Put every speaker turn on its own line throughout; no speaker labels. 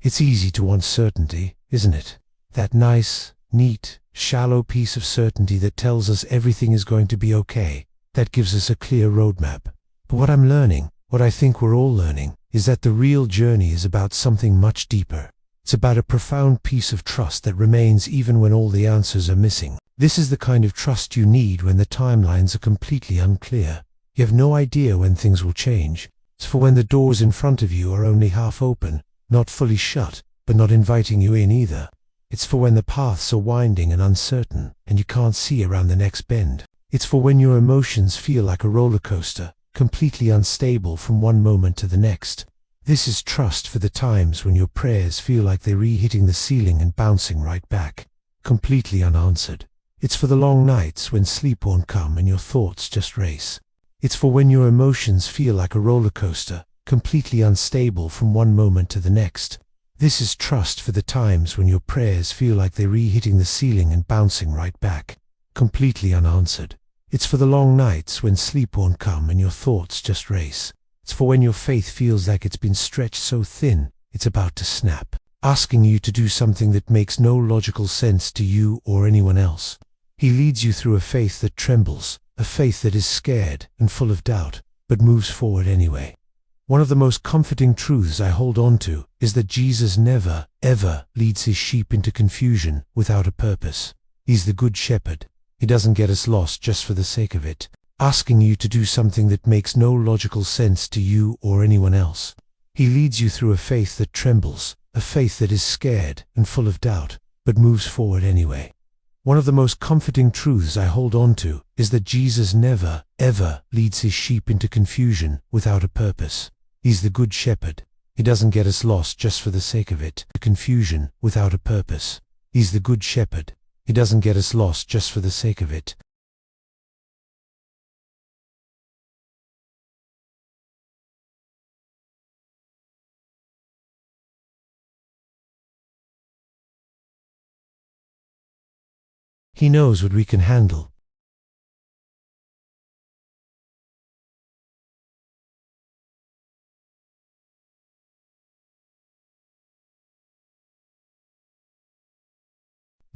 It's easy to want certainty, isn't it? That nice, neat, shallow piece of certainty that tells us everything is going to be okay, that gives us a clear roadmap. But what I'm learning, what I think we're all learning, is that the real journey is about something much deeper. It's about a profound piece of trust that remains even when all the answers are missing. This is the kind of trust you need when the timelines are completely unclear. You have no idea when things will change. It's for when the doors in front of you are only half open, not fully shut, but not inviting you in either. It's for when the paths are winding and uncertain, and you can't see around the next bend. It's for when your emotions feel like a roller coaster, completely unstable from one moment to the next. This is trust for the times when your prayers feel like they're re-hitting the ceiling and bouncing right back, completely unanswered. It's for the long nights when sleep won't come and your thoughts just race. It's for when your emotions feel like a roller coaster, completely unstable from one moment to the next. This is trust for the times when your prayers feel like they're re-hitting the ceiling and bouncing right back, completely unanswered. It's for the long nights when sleep won't come and your thoughts just race. It's for when your faith feels like it's been stretched so thin, it's about to snap, asking you to do something that makes no logical sense to you or anyone else. He leads you through a faith that trembles, a faith that is scared and full of doubt, but moves forward anyway. One of the most comforting truths I hold on to is that Jesus never, ever leads his sheep into confusion without a purpose. He's the good shepherd. He doesn't get us lost just for the sake of it, asking you to do something that makes no logical sense to you or anyone else. He leads you through a faith that trembles, a faith that is scared and full of doubt, but moves forward anyway. One of the most comforting truths I hold on to is that Jesus never, ever leads his sheep into confusion without a purpose. He's the good shepherd. He doesn't get us lost just for the sake of it, confusion without a purpose. He's the good shepherd. He doesn't get us lost just for the sake of it. He knows what we can handle.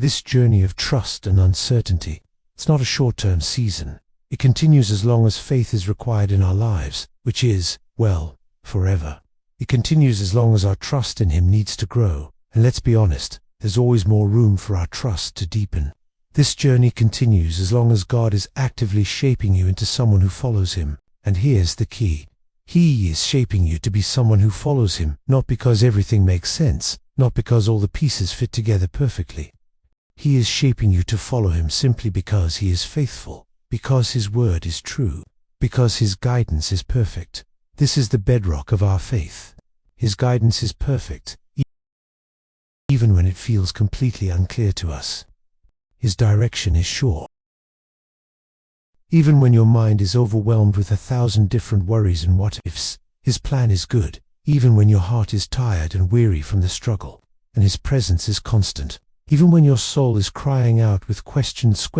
This journey of trust and uncertainty, it's not a short-term season. It continues as long as faith is required in our lives, which is, well, forever. It continues as long as our trust in him needs to grow, and let's be honest, there's always more room for our trust to deepen. This journey continues as long as God is actively shaping you into someone who follows him. And here's the key. He is shaping you to be someone who follows him, not because everything makes sense, not because all the pieces fit together perfectly. He is shaping you to follow him simply because he is faithful, because his word is true, because his guidance is perfect. This is the bedrock of our faith. His guidance is perfect, even when it feels completely unclear to us. His direction is sure. Even when your mind is overwhelmed with 1,000 different worries and what-ifs, his plan is good, even when your heart is tired and weary from the struggle, and his presence is constant. Even when your soul is crying out with questions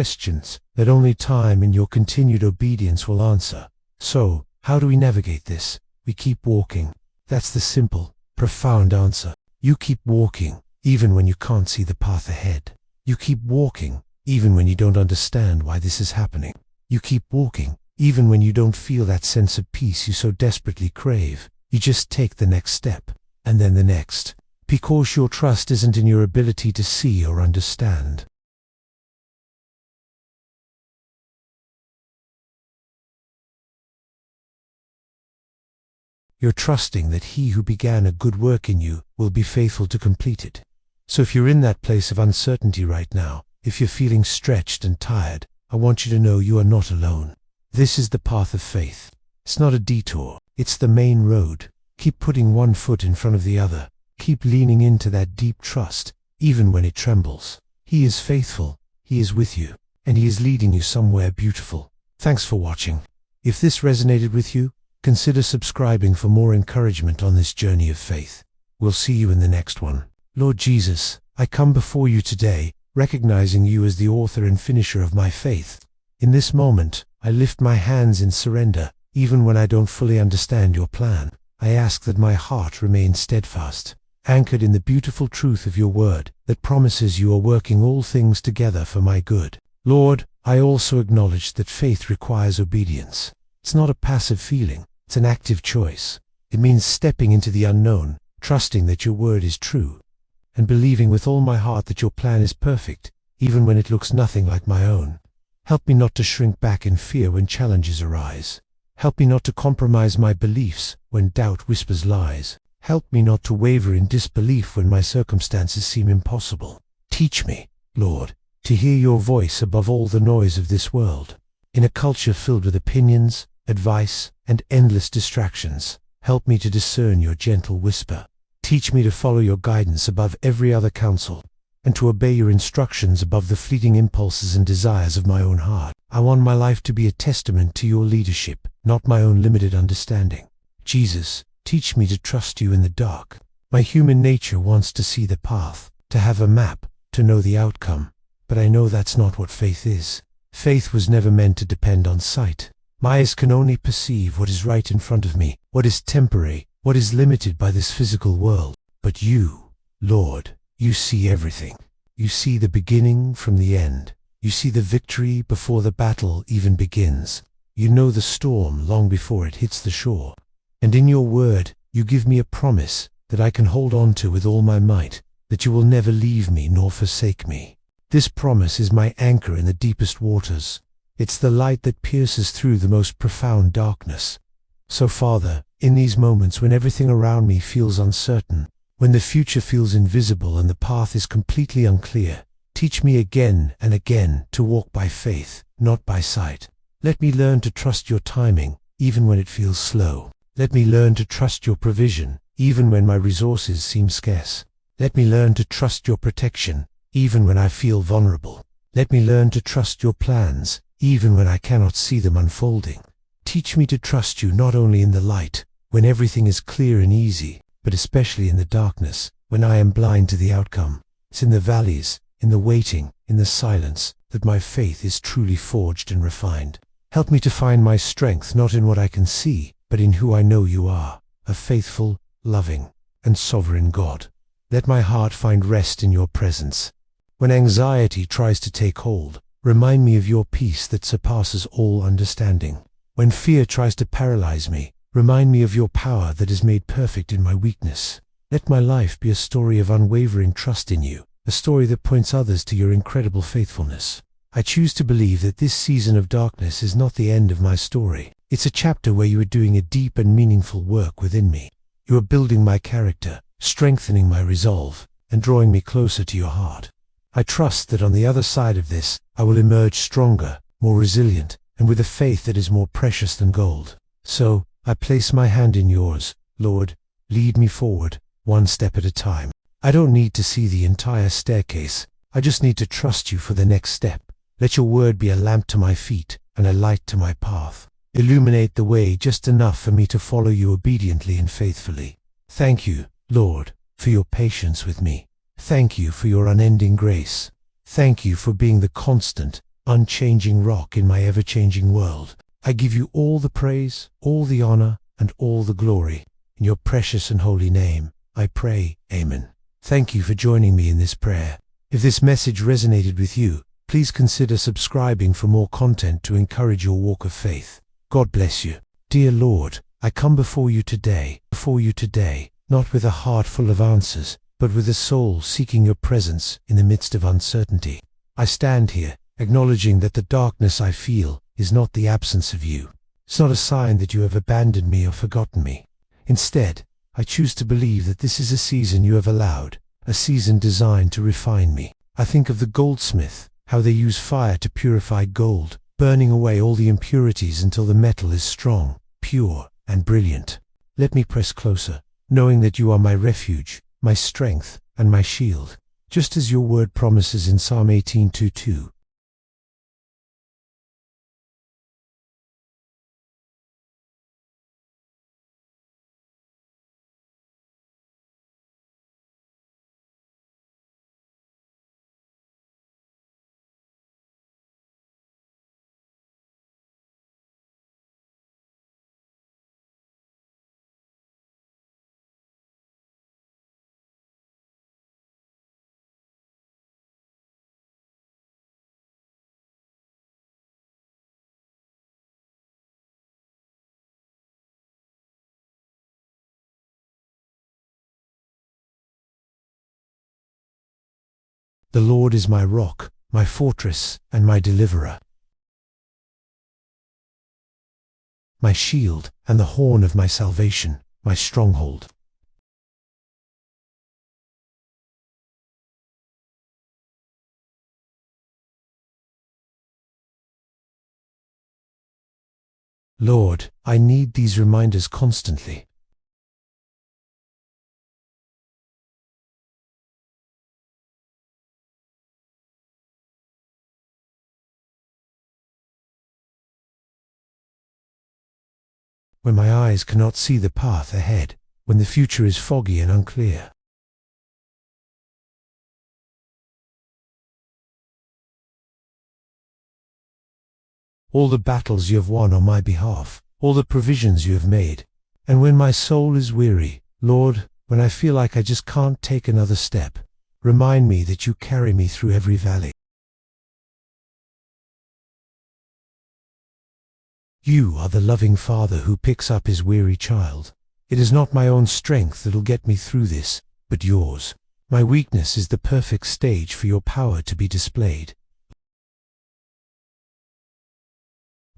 that only time and your continued obedience will answer. So, how do we navigate this? We keep walking. That's the simple, profound answer. You keep walking, even when you can't see the path ahead. You keep walking, even when you don't understand why this is happening. You keep walking, even when you don't feel that sense of peace you so desperately crave. You just take the next step, and then the next. Because your trust isn't in your ability to see or understand. You're trusting that he who began a good work in you will be faithful to complete it. So if you're in that place of uncertainty right now, if you're feeling stretched and tired, I want you to know you are not alone. This is the path of faith. It's not a detour, it's the main road. Keep putting one foot in front of the other. Keep leaning into that deep trust, even when it trembles. He is faithful, he is with you, and he is leading you somewhere beautiful. Thanks for watching. If this resonated with you, consider subscribing for more encouragement on this journey of faith. We'll see you in the next one. Lord Jesus, I come before you today, recognizing you as the author and finisher of my faith. In this moment, I lift my hands in surrender, even when I don't fully understand your plan. I ask that my heart remain steadfast. anchored in the beautiful truth of your word that promises you are working all things together for my good. Lord, I also acknowledge that faith requires obedience. It's not a passive feeling, it's an active choice. It means stepping into the unknown, trusting that your word is true, and believing with all my heart that your plan is perfect, even when it looks nothing like my own. Help me not to shrink back in fear when challenges arise. Help me not to compromise my beliefs when doubt whispers lies. Help me not to waver in disbelief when my circumstances seem impossible. Teach me, Lord, to hear your voice above all the noise of this world. In a culture filled with opinions, advice, and endless distractions, help me to discern your gentle whisper. Teach me to follow your guidance above every other counsel, and to obey your instructions above the fleeting impulses and desires of my own heart. I want my life to be a testament to your leadership, not my own limited understanding. Jesus, teach me to trust you in the dark. My human nature wants to see the path, to have a map, to know the outcome. But I know that's not what faith is. Faith was never meant to depend on sight. My eyes can only perceive what is right in front of me, what is temporary, what is limited by this physical world. But you, Lord, you see everything. You see the beginning from the end. You see the victory before the battle even begins. You know the storm long before it hits the shore. And in your word, you give me a promise that I can hold on to with all my might, that you will never leave me nor forsake me. This promise is my anchor in the deepest waters. It's the light that pierces through the most profound darkness. So, Father, in these moments when everything around me feels uncertain, when the future feels invisible and the path is completely unclear, teach me again and again to walk by faith, not by sight. Let me learn to trust your timing, even when it feels slow. Let me learn to trust your provision, even when my resources seem scarce. Let me learn to trust your protection, even when I feel vulnerable. Let me learn to trust your plans, even when I cannot see them unfolding. Teach me to trust you not only in the light, when everything is clear and easy, but especially in the darkness, when I am blind to the outcome. It's in the valleys, in the waiting, in the silence, that my faith is truly forged and refined. Help me to find my strength not in what I can see, but in who I know you are, a faithful, loving, and sovereign God. Let my heart find rest in your presence. When anxiety tries to take hold, remind me of your peace that surpasses all understanding. When fear tries to paralyze me, remind me of your power that is made perfect in my weakness. Let my life be a story of unwavering trust in you, a story that points others to your incredible faithfulness. I choose to believe that this season of darkness is not the end of my story. It's a chapter where you are doing a deep and meaningful work within me. You are building my character, strengthening my resolve, and drawing me closer to your heart. I trust that on the other side of this, I will emerge stronger, more resilient, and with a faith that is more precious than gold. So, I place my hand in yours, Lord. Lead me forward, one step at a time. I don't need to see the entire staircase. I just need to trust you for the next step. Let your word be a lamp to my feet and a light to my path. Illuminate the way just enough for me to follow you obediently and faithfully. Thank you, Lord, for your patience with me. Thank you for your unending grace. Thank you for being the constant, unchanging rock in my ever-changing world. I give you all the praise, all the honor, and all the glory. In your precious and holy name, I pray, Amen. Thank you for joining me in this prayer. If this message resonated with you, please consider subscribing for more content to encourage your walk of faith. God bless you. Dear Lord, I come before you today, not with a heart full of answers, but with a soul seeking your presence in the midst of uncertainty. I stand here, acknowledging that the darkness I feel is not the absence of you. It's not a sign that you have abandoned me or forgotten me. Instead, I choose to believe that this is a season you have allowed, a season designed to refine me. I think of the goldsmith, how they use fire to purify gold, burning away all the impurities until the metal is strong, pure, and brilliant. Let me press closer, knowing that you are my refuge, my strength, and my shield, just as your word promises in Psalm 18:2. The Lord is my rock, my fortress, and my deliverer, my shield, and the horn of my salvation, my stronghold. Lord, I need these reminders constantly. When my eyes cannot see the path ahead, when the future is foggy and unclear. All the battles you have won on my behalf, all the provisions you have made. And when my soul is weary, Lord, when I feel like I just can't take another step, remind me that you carry me through every valley. You are the loving Father who picks up his weary child. It is not my own strength that'll get me through this, but yours. My weakness is the perfect stage for your power to be displayed.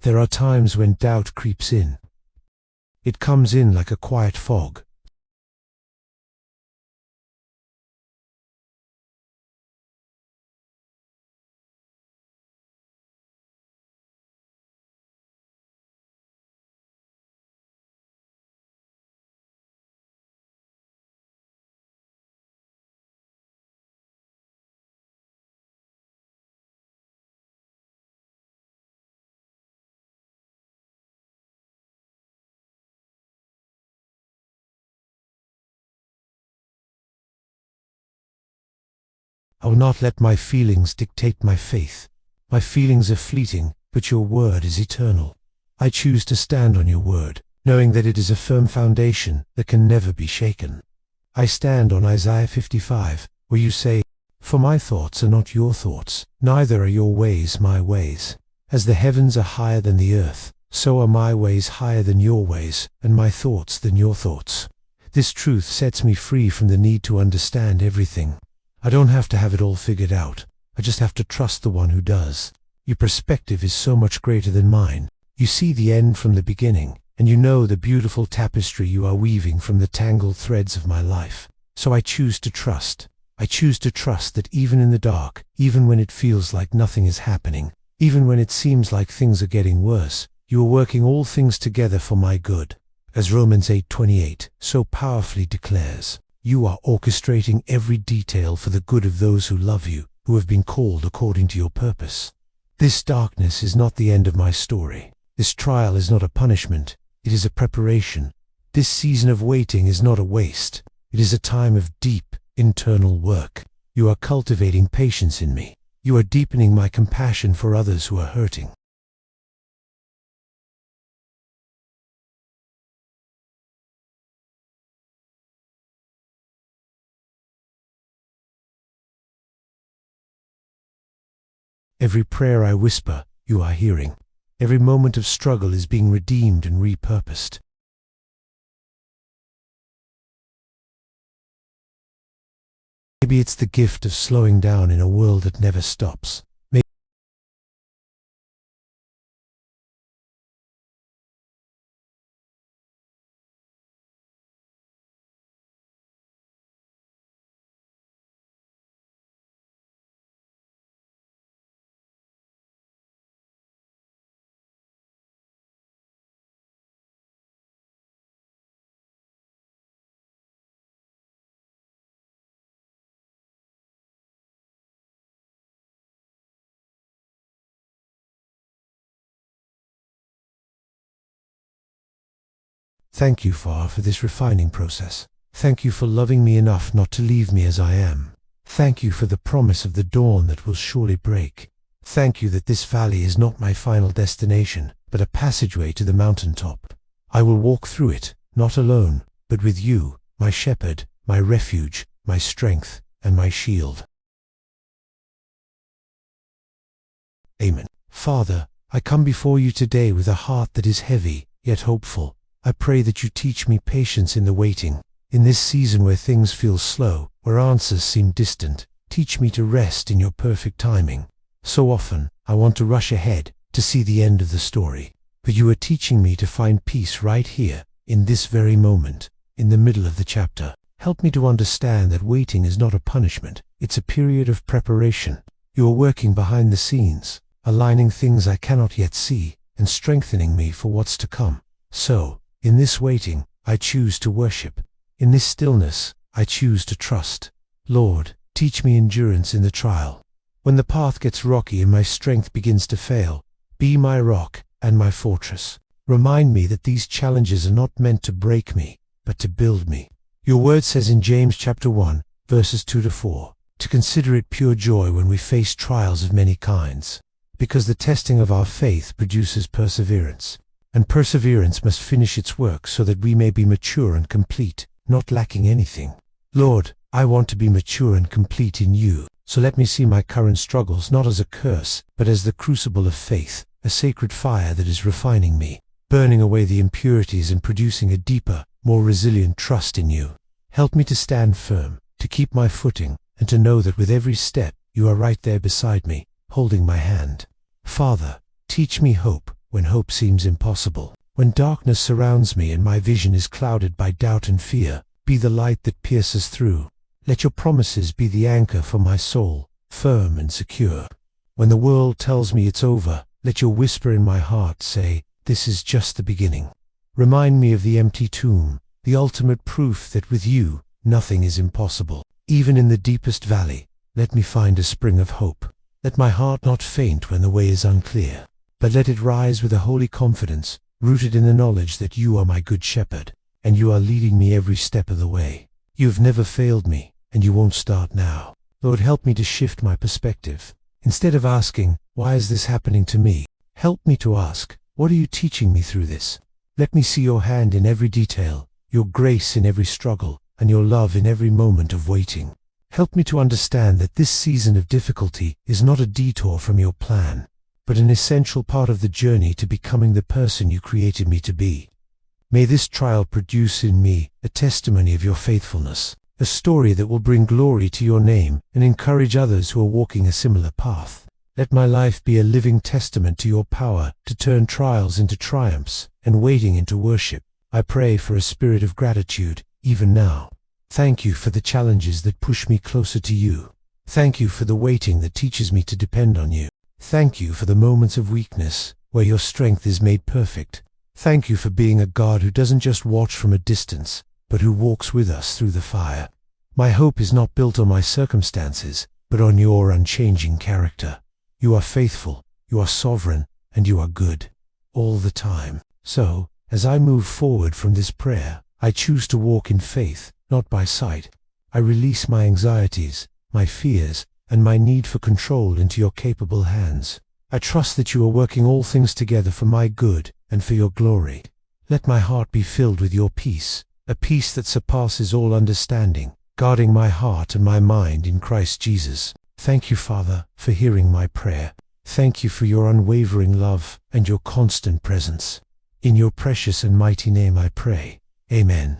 There are times when doubt creeps in. It comes in like a quiet fog. I will not let my feelings dictate my faith. My feelings are fleeting, but your word is eternal. I choose to stand on your word, knowing that it is a firm foundation that can never be shaken. I stand on Isaiah 55, where you say, "For my thoughts are not your thoughts, neither are your ways my ways. As the heavens are higher than the earth, so are my ways higher than your ways, and my thoughts than your thoughts." This truth sets me free from the need to understand everything. I don't have to have it all figured out. I just have to trust the one who does. Your perspective is so much greater than mine. You see the end from the beginning, and you know the beautiful tapestry you are weaving from the tangled threads of my life. So I choose to trust. I choose to trust that even in the dark, even when it feels like nothing is happening, even when it seems like things are getting worse, you are working all things together for my good. As Romans 8:28 so powerfully declares, you are orchestrating every detail for the good of those who love you, who have been called according to your purpose. This darkness is not the end of my story. This trial is not a punishment. It is a preparation. This season of waiting is not a waste. It is a time of deep, internal work. You are cultivating patience in me. You are deepening my compassion for others who are hurting. Every prayer I whisper, you are hearing. Every moment of struggle is being redeemed and repurposed. Maybe it's the gift of slowing down in a world that never stops. Thank you, Father, for this refining process. Thank you for loving me enough not to leave me as I am. Thank you for the promise of the dawn that will surely break. Thank you that this valley is not my final destination, but a passageway to the mountaintop. I will walk through it, not alone, but with you, my shepherd, my refuge, my strength, and my shield. Amen. Father, I come before you today with a heart that is heavy, yet hopeful. I pray that you teach me patience in the waiting, in this season where things feel slow, where answers seem distant. teach me to rest in your perfect timing. So often, I want to rush ahead to see the end of the story. But you are teaching me to find peace right here, in this very moment, in the middle of the chapter. Help me to understand that waiting is not a punishment, it's a period of preparation. You are working behind the scenes, aligning things I cannot yet see, and strengthening me for what's to come. So, in this waiting, I choose to worship. In this stillness, I choose to trust. Lord, teach me endurance in the trial. When the path gets rocky and my strength begins to fail, be my rock and my fortress. Remind me that these challenges are not meant to break me, but to build me. Your word says in James chapter 1, verses 2-4, to consider it pure joy when we face trials of many kinds, because the testing of our faith produces perseverance. And perseverance must finish its work so that we may be mature and complete, not lacking anything. Lord, I want to be mature and complete in you, so let me see my current struggles not as a curse, but as the crucible of faith, a sacred fire that is refining me, burning away the impurities and producing a deeper, more resilient trust in you. Help me to stand firm, to keep my footing, and to know that with every step, you are right there beside me, holding my hand. Father, teach me hope when hope seems impossible. When darkness surrounds me and my vision is clouded by doubt and fear, be the light that pierces through. Let your promises be the anchor for my soul, firm and secure. When the world tells me it's over, let your whisper in my heart say, this is just the beginning. Remind me of the empty tomb, the ultimate proof that with you, nothing is impossible. Even in the deepest valley, let me find a spring of hope. Let my heart not faint when the way is unclear, but let it rise with a holy confidence, rooted in the knowledge that you are my good shepherd, and you are leading me every step of the way. You have never failed me, and you won't start now. Lord, help me to shift my perspective. Instead of asking, why is this happening to me? Help me to ask, what are you teaching me through this? Let me see your hand in every detail, your grace in every struggle, and your love in every moment of waiting. Help me to understand that this season of difficulty is not a detour from your plan, but an essential part of the journey to becoming the person you created me to be. May this trial produce in me a testimony of your faithfulness, a story that will bring glory to your name and encourage others who are walking a similar path. Let my life be a living testament to your power to turn trials into triumphs and waiting into worship. I pray for a spirit of gratitude, even now. Thank you for the challenges that push me closer to you. Thank you for the waiting that teaches me to depend on you. Thank you for the moments of weakness where your strength is made perfect. Thank you for being a God who doesn't just watch from a distance, but who walks with us through the fire. My hope is not built on my circumstances, but on your unchanging character. You are faithful, you are sovereign, and you are good, all the time. So, as I move forward from this prayer, I choose to walk in faith, not by sight. I release my anxieties, my fears, and my need for control into your capable hands. I trust that you are working all things together for my good and for your glory. Let my heart be filled with your peace, a peace that surpasses all understanding, guarding my heart and my mind in Christ Jesus. Thank you, Father, for hearing my prayer. Thank you for your unwavering love and your constant presence. In your precious and mighty name I pray. Amen.